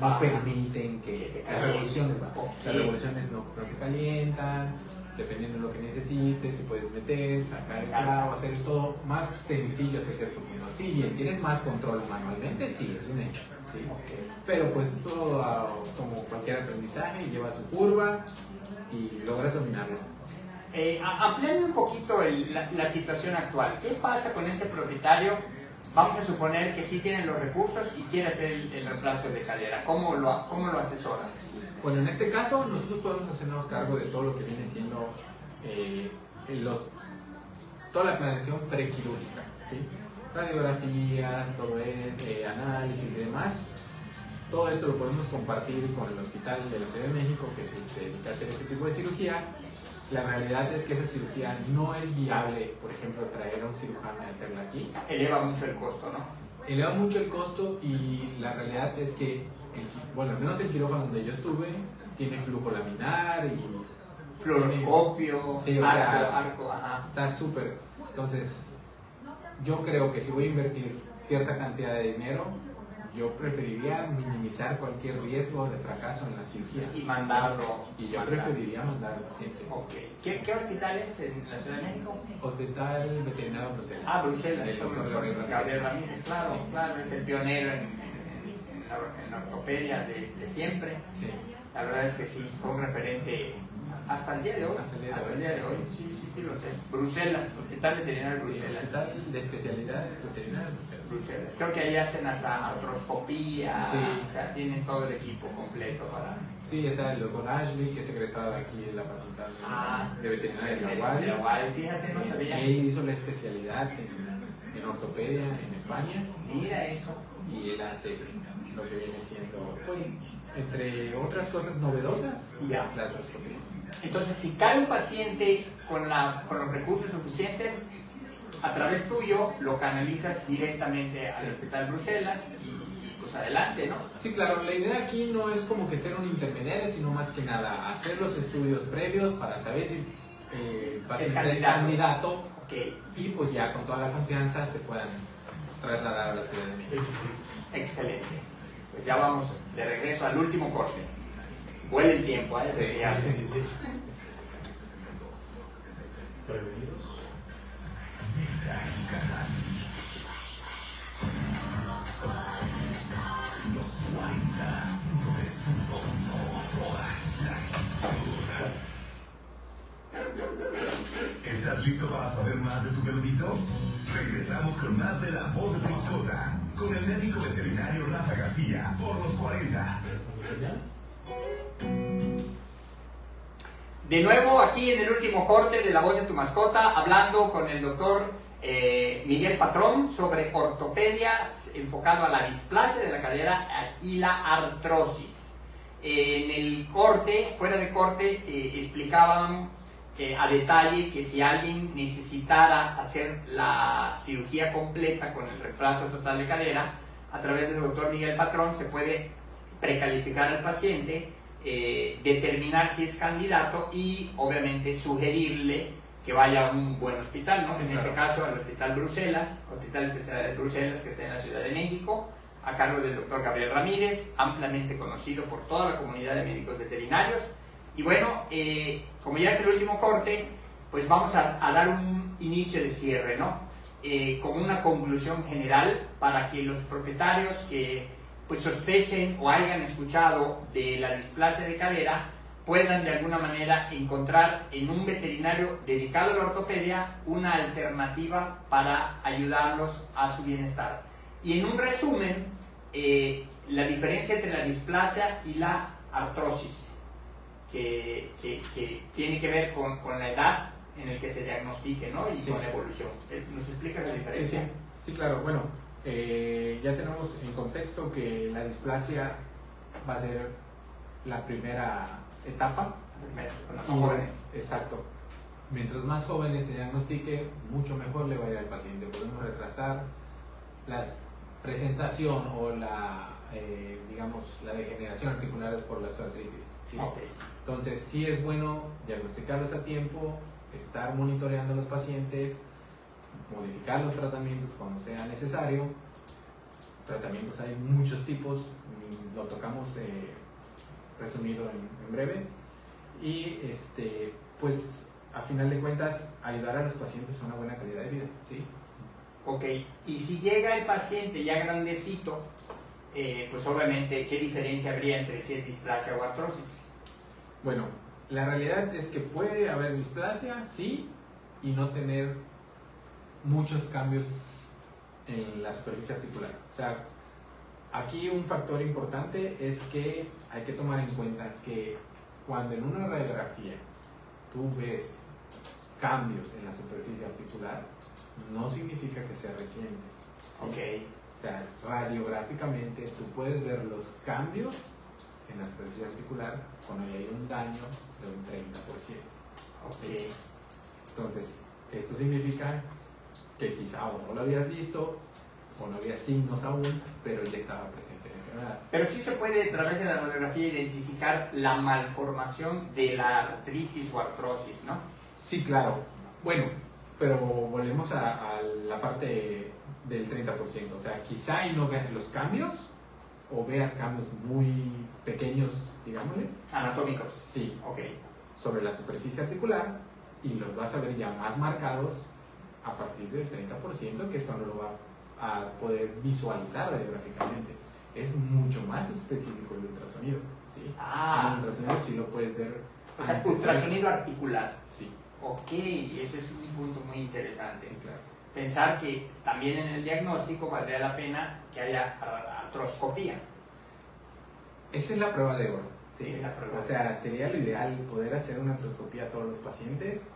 no permiten que se las revoluciones, Ok. las revoluciones no se calientan, dependiendo de lo que necesites, se puedes meter, sacar el clavo, hacer todo más sencillo hasta cierto punto. Sí, bien, tienes más control manualmente, sí, es un hecho, ¿sí? Pero pues todo como cualquier aprendizaje lleva su curva y logras dominarlo. Ampliando un poquito la situación actual, ¿qué pasa con ese propietario? Vamos a suponer que sí tiene los recursos y quiere hacer el reemplazo de cadera. ¿Cómo lo asesoras? Bueno, en este caso nosotros podemos hacernos cargo de todo lo que viene siendo toda la planeación prequirúrgica, ¿sí? Radiografías, todo análisis y demás. Todo esto lo podemos compartir con el hospital de la Ciudad de México que se dedica a hacer este tipo de cirugía. La realidad es que esa cirugía no es viable, por ejemplo, traer a un cirujano y hacerla aquí. Eleva mucho el costo, ¿no? Eleva mucho el costo y la realidad es que, bueno, al menos el quirófano donde yo estuve, tiene flujo laminar y... Fluoroscopio, Sí, o sea, arco, ajá. Está súper. Entonces, yo creo que si voy a invertir cierta cantidad de dinero, yo preferiría minimizar cualquier riesgo de fracaso en la cirugía. Y mandarlo. Y yo preferiría mandar al paciente. Ok. ¿Qué hospital es en la Ciudad de México? Hospital Veterinario Bruselas. Ah, Bruselas. Del Con doctor Gabriel Gabriel Ramírez. Ramírez, claro, Sí. claro. Es el pionero en la ortopedia desde siempre. Sí. La verdad es que sí, fue un referente hasta el día de hoy. Hasta el día de hoy. Sí, lo sé. Bruselas, Hospital Veterinario Sí, Bruselas. hospital de especialidades veterinarias Bruselas. Bruselas. Creo que ahí hacen hasta artroscopía, Sí. o sea, tienen todo el equipo completo para... Sí, está el doctor Ashley, que es egresado de aquí de la Facultad de Veterinaria de la De la UAL, fíjate, no sabía. Él hizo la especialidad en ortopedia en España Mira eso. y él hace lo que viene siendo, pues, entre otras cosas novedosas, Ya. la artroscopía. Entonces, si cae un paciente con los recursos suficientes, a través tuyo lo canalizas directamente al Sí. Hospital Bruselas y pues adelante, ¿no? Sí, claro, la idea aquí no es como que ser un intermediario, sino más que nada hacer los estudios previos para saber si el paciente es candidato Ok, y pues ya con toda la confianza se puedan trasladar a la Ciudad de México. excelente. Pues ya vamos de regreso al último corte. Vuela el tiempo, ¿eh? Sí, Ya. Sí. Prevenidos. ¿Estás listo para saber más de tu peludito? Regresamos con más de La Voz de tu Mascota, con el médico veterinario Rafa García, por los 40. De nuevo aquí en el último corte de La Voz de tu Mascota, hablando con el doctor Miguel Patrón sobre ortopedia enfocado a la displasia de la cadera y la artrosis. En el corte, fuera de corte, explicaban a detalle que si alguien necesitara hacer la cirugía completa con el reemplazo total de cadera, a través del doctor Miguel Patrón se puede precalificar al paciente, determinar si es candidato y obviamente sugerirle que vaya a un buen hospital, ¿no? Sí, En claro. este caso al Hospital Bruselas, Hospital de Especialidades Bruselas, que está en la Ciudad de México, a cargo del doctor Gabriel Ramírez, ampliamente conocido por toda la comunidad de médicos veterinarios. Y bueno, como ya es el último corte, pues vamos a dar un inicio de cierre, ¿no? Con una conclusión general para que los propietarios que pues sospechen o hayan escuchado de la displasia de cadera, puedan de alguna manera encontrar en un veterinario dedicado a la ortopedia una alternativa para ayudarlos a su bienestar. Y en un resumen, la diferencia entre la displasia y la artrosis, que tiene que ver con la edad en el que se diagnostique, ¿no? Y con la evolución. ¿Nos explica la diferencia? Sí, claro. Bueno, ya tenemos en contexto que la displasia va a ser la primera etapa. Cuando son jóvenes. Exacto. Mientras más jóvenes se diagnostique, mucho mejor le va a ir al paciente. Podemos retrasar la presentación o la degeneración articular por la osteoartritis. ¿Sí? Okay. Entonces, sí es bueno diagnosticarlos a tiempo, estar monitoreando a los pacientes, modificar los tratamientos cuando sea necesario. Tratamientos hay muchos tipos, lo tocamos resumido en breve. Y pues a final de cuentas ayudar a los pacientes a una buena calidad de vida, ¿sí? Ok, y si llega el paciente ya grandecito, pues obviamente, ¿qué diferencia habría entre si es displasia o artrosis? Bueno, la realidad es que puede haber displasia, sí, y no tener muchos cambios en la superficie articular. O sea, aquí un factor importante es que hay que tomar en cuenta que cuando en una radiografía tú ves cambios en la superficie articular, no significa que sea reciente, ¿sí? Ok. O sea, radiográficamente tú puedes ver los cambios en la superficie articular cuando hay un daño de un 30%. Ok. Entonces, esto significa que quizá o no lo habías visto o no había signos aún, pero ya estaba presente la enfermedad. Pero sí se puede a través de la radiografía identificar la malformación de la artritis o artrosis, ¿no? Sí, claro. Bueno, pero volvemos a la parte del 30%. O sea, quizá y no veas los cambios o veas cambios muy pequeños, digámosle. Anatómicos. Sí, Ok. sobre la superficie articular y los vas a ver ya más marcados a partir del 30%, que es cuando lo va a poder visualizar radiográficamente. Es mucho más específico el ultrasonido, ¿sí? El ultrasonido sí lo puedes ver. O sea, ultrasonido articular. Sí. Ok, y eso es un punto muy interesante. Sí, claro. Pensar que también en el diagnóstico valdría la pena que haya artroscopía. Esa es la prueba de oro. Sí, la prueba. O sea, sería lo ideal poder hacer una artroscopía a todos los pacientes.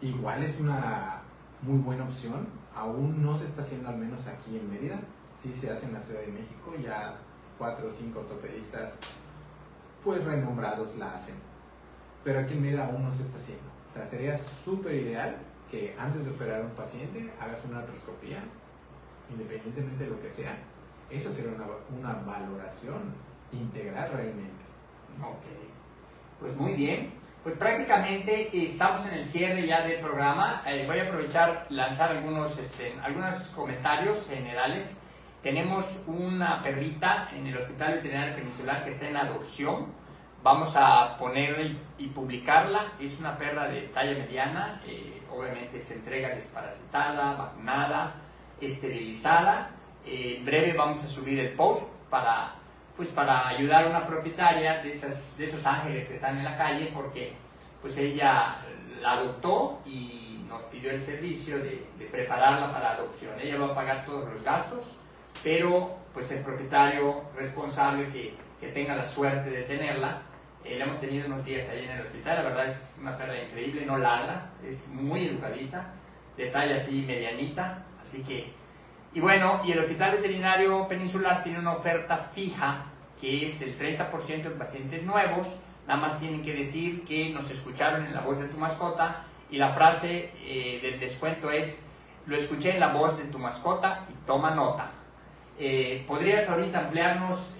Igual es una muy buena opción. Aún no se está haciendo, al menos aquí en Mérida. Sí se hace en la Ciudad de México. Ya 4 o 5 ortopedistas pues renombrados la hacen. Pero aquí en Mérida aún no se está haciendo. O sea, sería súper ideal que antes de operar a un paciente hagas una artroscopía, independientemente de lo que sea. Eso sería una valoración integral realmente. Ok, pues muy bien. Pues prácticamente estamos en el cierre ya del programa. Voy a aprovechar lanzar algunos comentarios generales. Tenemos una perrita en el Hospital Veterinario Peninsular que está en adopción. Vamos a ponerla y publicarla. Es una perra de talla mediana. Obviamente se entrega desparasitada, vacunada, esterilizada. En breve vamos a subir el post para ayudar a una propietaria de esos ángeles que están en la calle, porque pues ella la adoptó y nos pidió el servicio de prepararla para adopción. Ella va a pagar todos los gastos, pero pues el propietario responsable que tenga la suerte de tenerla, la hemos tenido unos días ahí en el hospital. La verdad es una perra increíble, no ladra, es muy educadita, de talla así medianita, así que... Y bueno, y el Hospital Veterinario Peninsular tiene una oferta fija que es el 30% en pacientes nuevos. Nada más tienen que decir que nos escucharon en La Voz de tu Mascota, y la frase del descuento es: lo escuché en La Voz de tu Mascota y toma nota. ¿Podrías ahorita ampliarnos,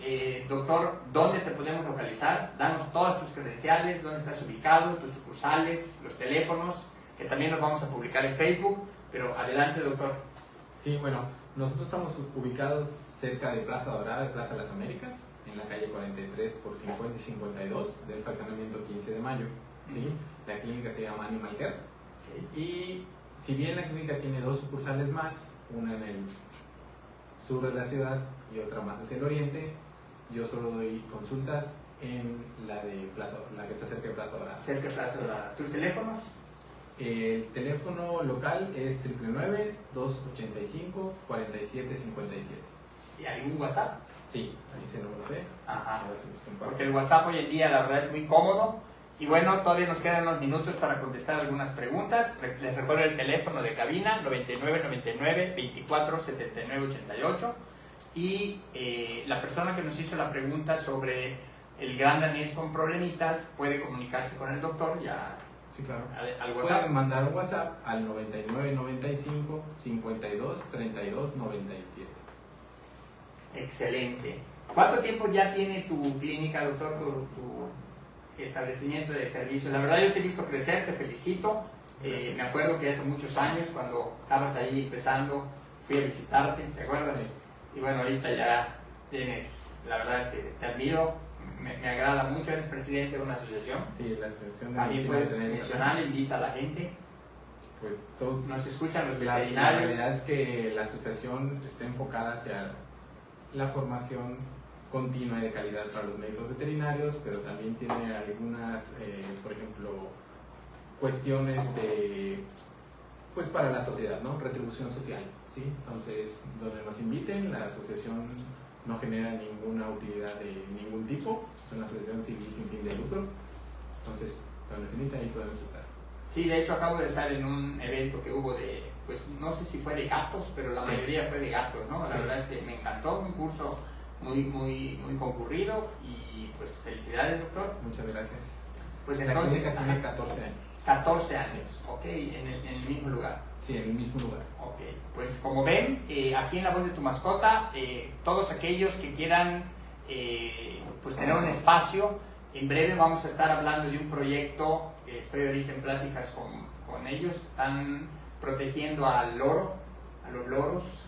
doctor, dónde te podemos localizar? Danos todas tus credenciales, dónde estás ubicado, tus sucursales, los teléfonos, que también los vamos a publicar en Facebook. Pero adelante, doctor. Sí, bueno, nosotros estamos ubicados cerca de Plaza Dorada, de Plaza Las Américas, en la calle 43 por 50 y 52 del fraccionamiento 15 de mayo. ¿Sí? La clínica se llama Animal Care. Y si bien la clínica tiene 2 sucursales más, una en el sur de la ciudad y otra más hacia el oriente. Yo solo doy consultas en la que está cerca de Plaza Dorada. Cerca de Plaza Dorada. ¿Tus teléfonos? El teléfono local es 999-285-4757. ¿Y algún WhatsApp? Sí, ahí se no lo sé. Ajá. A ver si nos comparto. Porque el WhatsApp hoy en día la verdad es muy cómodo. Y bueno, todavía nos quedan unos minutos para contestar algunas preguntas. Les recuerdo el teléfono de cabina, 9999-247988. Y la persona que nos hizo la pregunta sobre el gran danés con problemitas puede comunicarse con el doctor ya Sí, claro. al WhatsApp. Pueden mandar un WhatsApp al 9995-523297. Excelente. ¿Cuánto tiempo ya tiene tu clínica, doctor, tu establecimiento de servicio? La verdad yo te he visto crecer, te felicito. Me acuerdo que hace muchos años, cuando estabas ahí empezando, fui a visitarte, ¿te acuerdas? Sí. Y bueno, ahorita ya tienes, la verdad es que te admiro, me agrada mucho, eres presidente de una asociación. Sí, la Asociación de También Medicina puedes Veterinaria. mencionar, invita a la gente, Pues todos nos escuchan los La veterinarios. realidad es que la asociación está enfocada hacia la formación continua y de calidad para los médicos veterinarios, pero también tiene algunas, por ejemplo, cuestiones de, pues para la sociedad, ¿no? Retribución social, ¿sí? Entonces, donde nos inviten, la asociación no genera ninguna utilidad de ningún tipo, es una asociación civil sin fin de lucro, entonces, donde nos inviten ahí podemos estar. Sí, de hecho acabo de estar en un evento que hubo de, pues no sé si fue de gatos, pero la Sí. mayoría fue de gatos, ¿no? La Sí. verdad es que me encantó, un curso muy concurrido y pues felicidades, doctor. Muchas gracias. Pues La entonces, clínica tiene 14 años. 14 años, ok, en el mismo lugar. Sí, en el mismo lugar. Ok, pues como ven, aquí en La Voz de tu Mascota, todos aquellos que quieran pues tener un espacio, en breve vamos a estar hablando de un proyecto, estoy ahorita en pláticas con ellos, están protegiendo al loro, a los loros,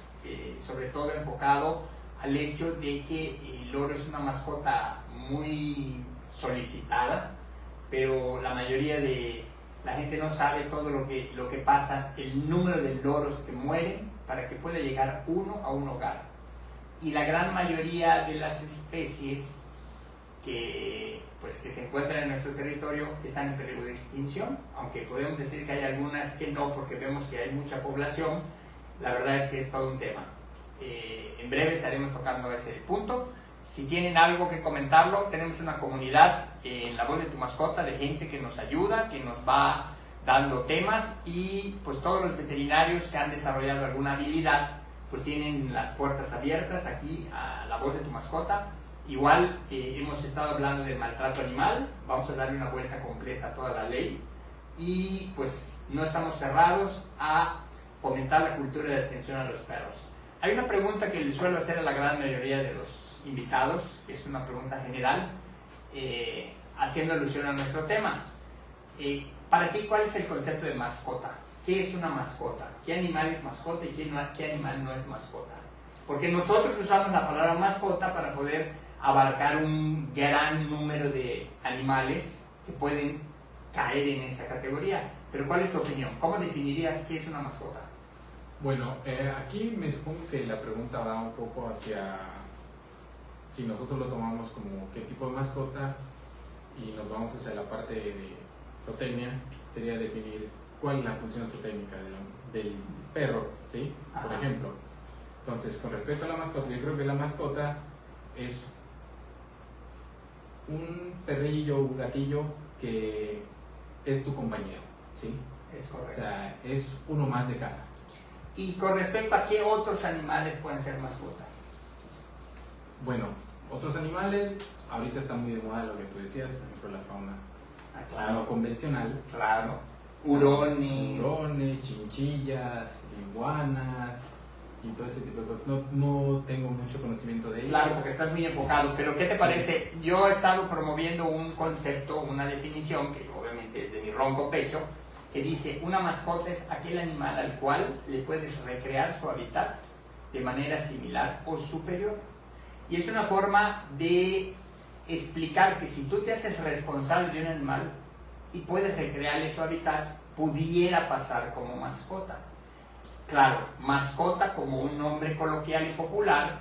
sobre todo enfocado al hecho de que el loro es una mascota muy solicitada, pero la mayoría de la gente no sabe todo lo que pasa, el número de loros que mueren para que pueda llegar uno a un hogar. Y la gran mayoría de las especies que se encuentran en nuestro territorio están en peligro de extinción, aunque podemos decir que hay algunas que no, porque vemos que hay mucha población. La verdad es que es todo un tema. En breve estaremos tocando ese punto. Si tienen algo que comentarlo, tenemos una comunidad en La Voz de tu Mascota de gente que nos ayuda, que nos va dando temas, y pues todos los veterinarios que han desarrollado alguna habilidad pues tienen las puertas abiertas aquí a La Voz de tu Mascota. Igual hemos estado hablando del maltrato animal, vamos a darle una vuelta completa a toda la ley, y pues no estamos cerrados a fomentar la cultura de atención a los perros. Hay una pregunta que les suelo hacer a la gran mayoría de los invitados, que es una pregunta general, haciendo alusión a nuestro tema. Para ti, ¿cuál es el concepto de mascota? ¿Qué es una mascota? ¿Qué animal es mascota y qué animal no es mascota? Porque nosotros usamos la palabra mascota para poder abarcar un gran número de animales que pueden caer en esta categoría. Pero ¿cuál es tu opinión? ¿Cómo definirías qué es una mascota? Bueno, aquí me supongo que la pregunta va un poco hacia si nosotros lo tomamos como qué tipo de mascota y nos vamos hacia la parte de zootecnia, sería definir cuál es la función zootécnica del perro, ¿sí? Por Ajá. ejemplo. Entonces, con respecto a la mascota, yo creo que la mascota es un perrillo, un gatillo que es tu compañero, ¿sí? Es O correcto. sea, es uno más de casa. Y con respecto a qué otros animales pueden ser mascotas. Bueno, otros animales, ahorita está muy de moda lo que tú decías, por ejemplo la fauna no convencional. Claro. Hurones. Hurones, chinchillas, iguanas y todo ese tipo de cosas. No tengo mucho conocimiento de ellas. Claro, porque estás muy enfocado, pero ¿qué te parece? Yo he estado promoviendo un concepto, una definición, que obviamente es de mi ronco pecho, que dice, una mascota es aquel animal al cual le puedes recrear su hábitat de manera similar o superior. Y es una forma de explicar que si tú te haces responsable de un animal y puedes recrearle su hábitat, pudiera pasar como mascota. claro, mascota como un nombre coloquial y popular,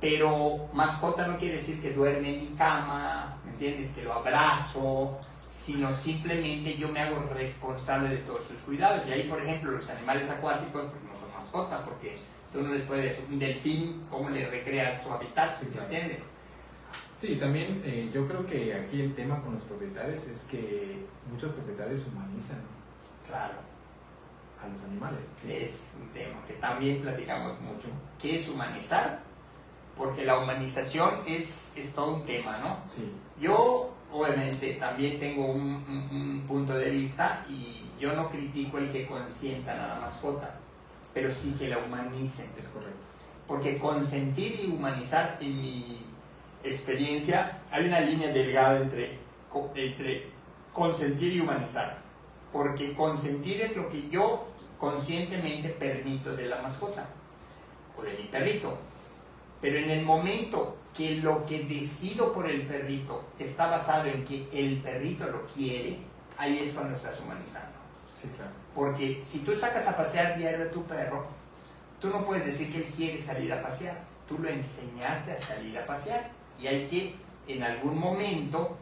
pero mascota no quiere decir que duerme en mi cama, ¿me entiendes? Que lo abrazo, sino simplemente yo me hago responsable de todos sus cuidados. Y ahí, por ejemplo, los animales acuáticos pues, no son mascota, porque tú no les puedes decir un delfín, ¿cómo le recreas su hábitat? Sí, claro. ¿Me entiendes? Sí, también yo creo que aquí el tema con los propietarios es que muchos propietarios humanizan Claro, a los animales. es un tema que también platicamos mucho. ¿Qué es humanizar? Porque la humanización es todo un tema, ¿no? Sí, Yo, obviamente, también tengo un punto de vista y yo no critico el que consientan a la mascota, pero sí que la humanicen. es correcto. Porque consentir y humanizar, en mi experiencia, hay una línea delgada entre consentir y humanizar. Porque consentir es lo que yo conscientemente permito de la mascota o de mi perrito. Pero en el momento que lo que decido por el perrito está basado en que el perrito lo quiere, ahí es cuando estás humanizando. Sí, claro. Porque si tú sacas a pasear diario a tu perro, tú no puedes decir que él quiere salir a pasear. Tú lo enseñaste a salir a pasear y hay que en algún momento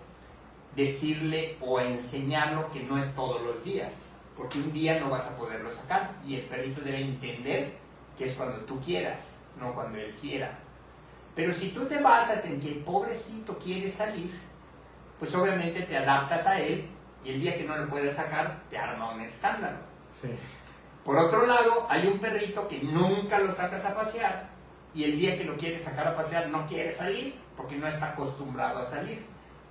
decirle o enseñarlo que no es todos los días, porque un día no vas a poderlo sacar y el perrito debe entender que es cuando tú quieras, no cuando él quiera. Pero si tú te basas en que el pobrecito quiere salir, pues obviamente te adaptas a él y el día que no lo puedes sacar te arma un escándalo. Sí, Por otro lado, hay un perrito que nunca lo sacas a pasear y el día que lo quieres sacar a pasear no quiere salir porque no está acostumbrado a salir.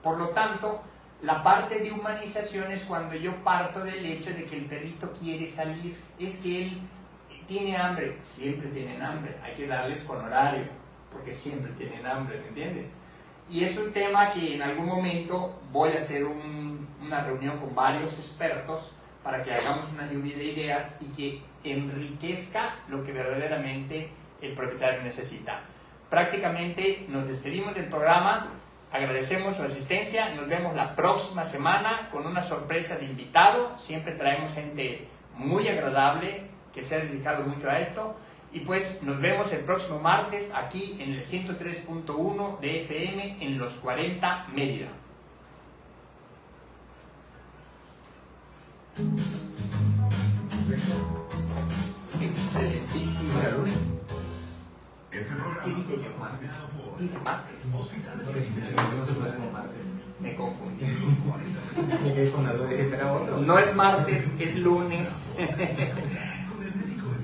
Por lo tanto, la parte de humanización es cuando yo parto del hecho de que el perrito quiere salir. Es que él tiene hambre, siempre tienen hambre, hay que darles con horario, porque siempre tienen hambre, ¿me entiendes? Y es un tema que en algún momento voy a hacer una reunión con varios expertos para que hagamos una lluvia de ideas y que enriquezca lo que verdaderamente el propietario necesita. Prácticamente nos despedimos del programa, agradecemos su asistencia, nos vemos la próxima semana con una sorpresa de invitado, siempre traemos gente muy agradable que se ha dedicado mucho a esto. Y pues nos vemos el próximo martes aquí en el 103.1 de FM en Los 40 Mérida. Excelentísimo lunes. Este ¿Qué programa dije yo martes? Dije martes. no les escuché, no se puede martes. Me confundí. Me quedé con la duda de que será otro. No es martes, es lunes.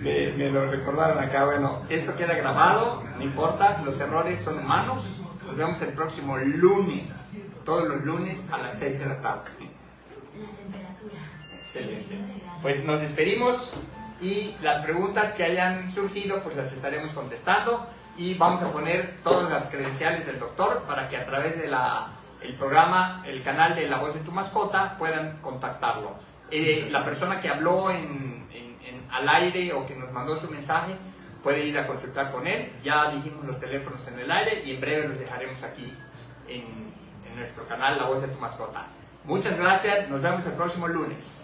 Me lo recordaron acá. Bueno, esto queda grabado, no importa, los errores son humanos. Nos vemos el próximo lunes, todos los lunes a las 6 de la tarde. La temperatura. Excelente. Pues nos despedimos y las preguntas que hayan surgido pues las estaremos contestando y vamos a poner todas las credenciales del doctor para que a través de el programa, el canal de La Voz de tu Mascota puedan contactarlo. La persona que habló al aire o que nos mandó su mensaje puede ir a consultar con él. Ya dijimos los teléfonos en el aire y en breve los dejaremos aquí en nuestro canal La Voz de tu Mascota. Muchas gracias, nos vemos el próximo lunes.